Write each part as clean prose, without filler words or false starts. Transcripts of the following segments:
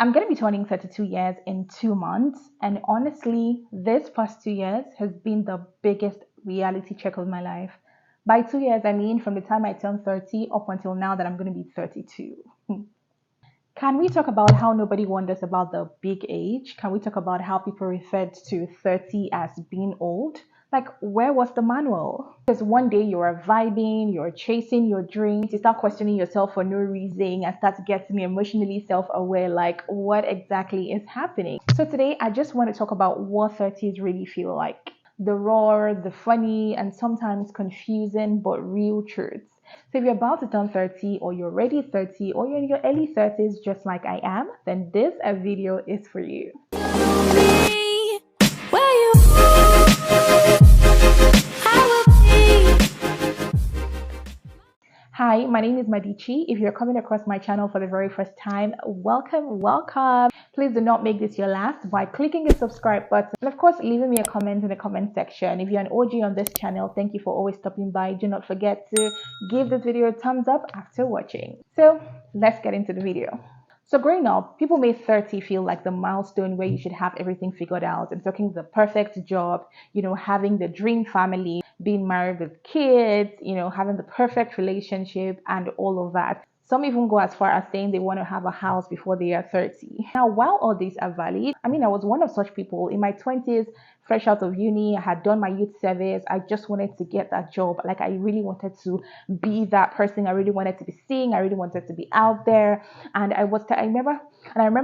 I'm going to be turning 32 years in 2 months. And honestly, this past 2 years has been the biggest reality check of my life. By 2 years, I mean from the time I turned 30 up until now that I'm going to be 32. Can we talk about how nobody wonders about the big age? Can we talk about how people referred to 30 as being old? Like, where was the manual? Because one day you're vibing, you're chasing your dreams, you start questioning yourself for no reason and start getting emotionally self aware like, what exactly is happening? So, today I just want to talk about what 30s really feel like, the raw, the funny, and sometimes confusing but real truths. So if you're about to turn 30 or you're already 30 or you're in your early 30s just like I am, then this video is for you. Hi, my name is Madichi. If you're coming across my channel for the very first time, welcome. Please do not make this your last by clicking the subscribe button and of course leaving me a comment in the comment section. If you're an OG on this channel, thank you for always stopping by. Do not forget to give this video a thumbs up after watching. So let's get into the video. So growing up, people made 30 feel like the milestone where you should have everything figured out. I'm talking the perfect job, having the dream family, being married with kids, having the perfect relationship and all of that. Some even go as far as saying they want to have a house before they are 30. Now, while all these are valid, I was one of such people in my 20s, fresh out of uni. I had done my youth service. I just wanted to get that job. Like, I really wanted to be that person. I really wanted to be seen. I really wanted to be out there. And I remember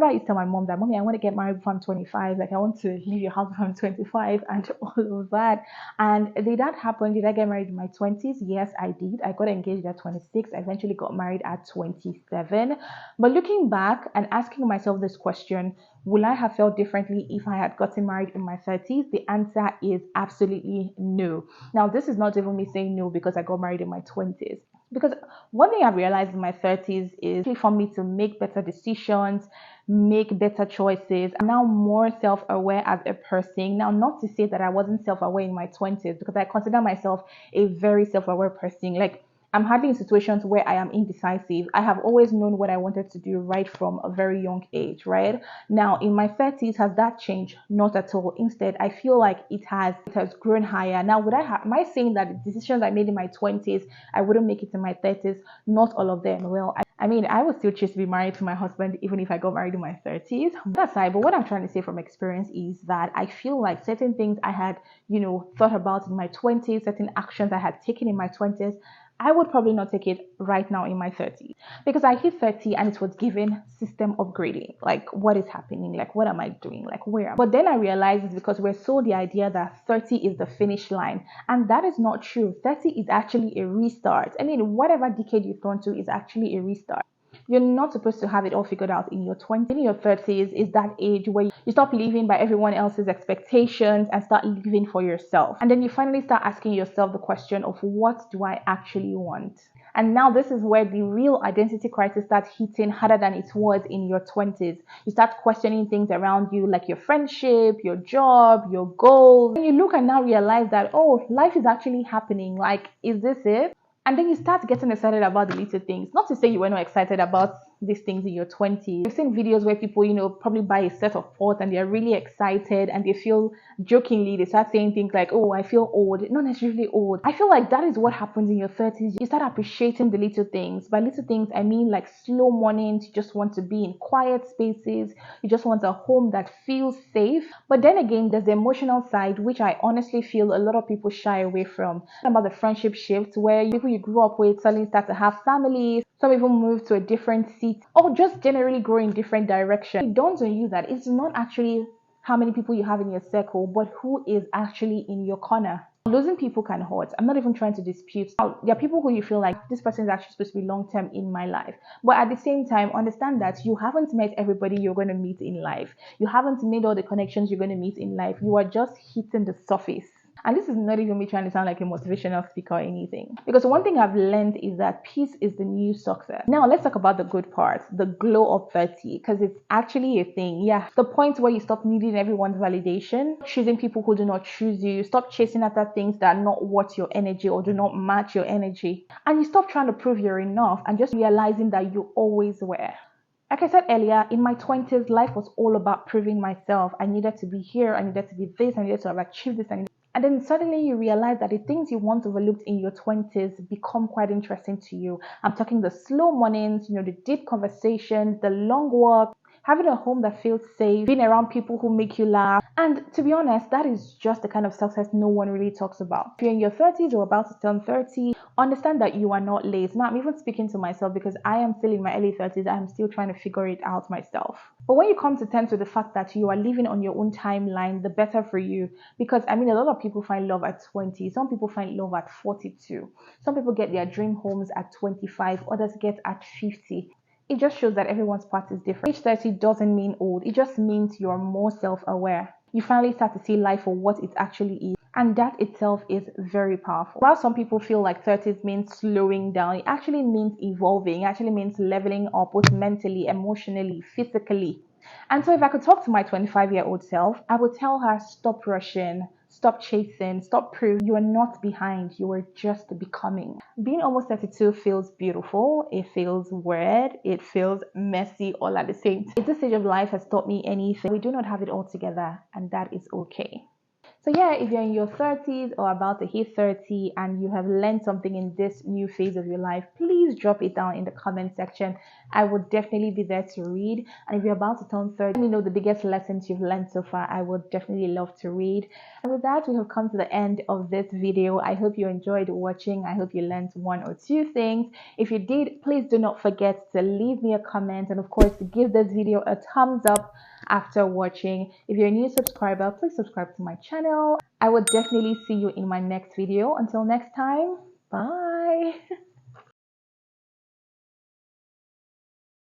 I used to tell my mom that, Mommy, I want to get married before I'm 25. Like, I want to leave your house before I'm 25 and all of that. And did that happen? Did I get married in my 20s? Yes, I did. I got engaged at 26. I eventually got married at 27. But looking back and asking myself this question, will I have felt differently if I had gotten married in my 30s? The answer is absolutely no. Now, this is not even me saying no because I got married in my 20s. Because one thing I've realized in my 30s is for me to make better decisions, make better choices. I'm now more self-aware as a person. Now, not to say that I wasn't self-aware in my 20s, because I consider myself a very self-aware person. Like, I'm hardly in situations where I am indecisive. I have always known what I wanted to do right from a very young age, right? Now, in my 30s, has that changed? Not at all. Instead, I feel like it has grown higher. Now, am I saying that the decisions I made in my 20s, I wouldn't make it in my 30s? Not all of them. Well, I would still choose to be married to my husband even if I got married in my 30s. That's right. But what I'm trying to say from experience is that I feel like certain things I had, thought about in my 20s, certain actions I had taken in my 20s, I would probably not take it right now in my 30s because I hit 30 and it was given system upgrading. Like, what is happening? Like, what am I doing? Like, where am I? But then I realized it's because we're sold the idea that 30 is the finish line. And that is not true. 30 is actually a restart. Whatever decade you've gone to is actually a restart. You're not supposed to have it all figured out in your 20s. In your 30s is that age where you stop living by everyone else's expectations and start living for yourself. And then you finally start asking yourself the question of, what do I actually want? And now this is where the real identity crisis starts hitting harder than it was in your 20s. You start questioning things around you, like your friendship, your job, your goals. And you look and now realize that, oh, life is actually happening. Like, is this it? And then you start getting excited about the little things. Not to say you were not excited about these things in your 20s. I've seen videos where people, probably buy a set of pots and they're really excited and they feel jokingly, they start saying things like, oh, I feel old. Not necessarily old. I feel like that is what happens in your 30s. You start appreciating the little things. By little things, I mean like slow mornings. You just want to be in quiet spaces. You just want a home that feels safe. But then again, there's the emotional side, which I honestly feel a lot of people shy away from. About the friendship shift where people you grew up with suddenly start to have families. Some even move to a different seat or just generally grow in different directions. It dawns on you that it's not actually how many people you have in your circle, but who is actually in your corner. Losing people can hurt. I'm not even trying to dispute. There are people who you feel like this person is actually supposed to be long-term in my life. But at the same time, understand that you haven't met everybody you're going to meet in life. You haven't made all the connections you're going to meet in life. You are just hitting the surface. And this is not even me trying to sound like a motivational speaker or anything. Because one thing I've learned is that peace is the new success. Now, let's talk about the good part, the glow of 30, because it's actually a thing. Yeah, the point where you stop needing everyone's validation, choosing people who do not choose you, stop chasing after things that are not worth your energy or do not match your energy. And you stop trying to prove you're enough and just realizing that you always were. Like I said earlier, in my 20s, life was all about proving myself. I needed to be here, I needed to be this, I needed to have achieved this. And then suddenly you realize that the things you once overlooked in your 20s become quite interesting to you. I'm talking the slow mornings, the deep conversations, the long walk, having a home that feels safe, being around people who make you laugh. And to be honest, that is just the kind of success no one really talks about. If you're in your 30s or about to turn 30, understand that you are not late. Now, I'm even speaking to myself because I am still in my early 30s. I'm still trying to figure it out myself. But when you come to terms with the fact that you are living on your own timeline, the better for you. Because I mean, a lot of people find love at 20. Some people find love at 42. Some people get their dream homes at 25. Others get at 50. It just shows that everyone's path is different. Age 30 doesn't mean old. It just means you're more self-aware. You finally start to see life for what it actually is. And that itself is very powerful. While some people feel like 30s means slowing down, it actually means evolving. It actually means leveling up both mentally, emotionally, physically. And so if I could talk to my 25-year-old self, I would tell her, stop rushing, stop chasing, stop proving you are not behind, you are just becoming. Being almost 32 feels beautiful, it feels weird, it feels messy all at the same time. If this stage of life has taught me anything, we do not have it all together, and that is okay. So yeah, if you're in your 30s or about to hit 30 and you have learned something in this new phase of your life, please drop it down in the comment section. I would definitely be there to read. And if you're about to turn 30, let me know the biggest lessons you've learned so far. I would definitely love to read. And with that, we have come to the end of this video. I hope you enjoyed watching. I hope you learned one or two things. If you did, please do not forget to leave me a comment and of course to give this video a thumbs up after watching. If you're a new subscriber, please subscribe to my channel. I will definitely see you in my next video. Until next time, bye.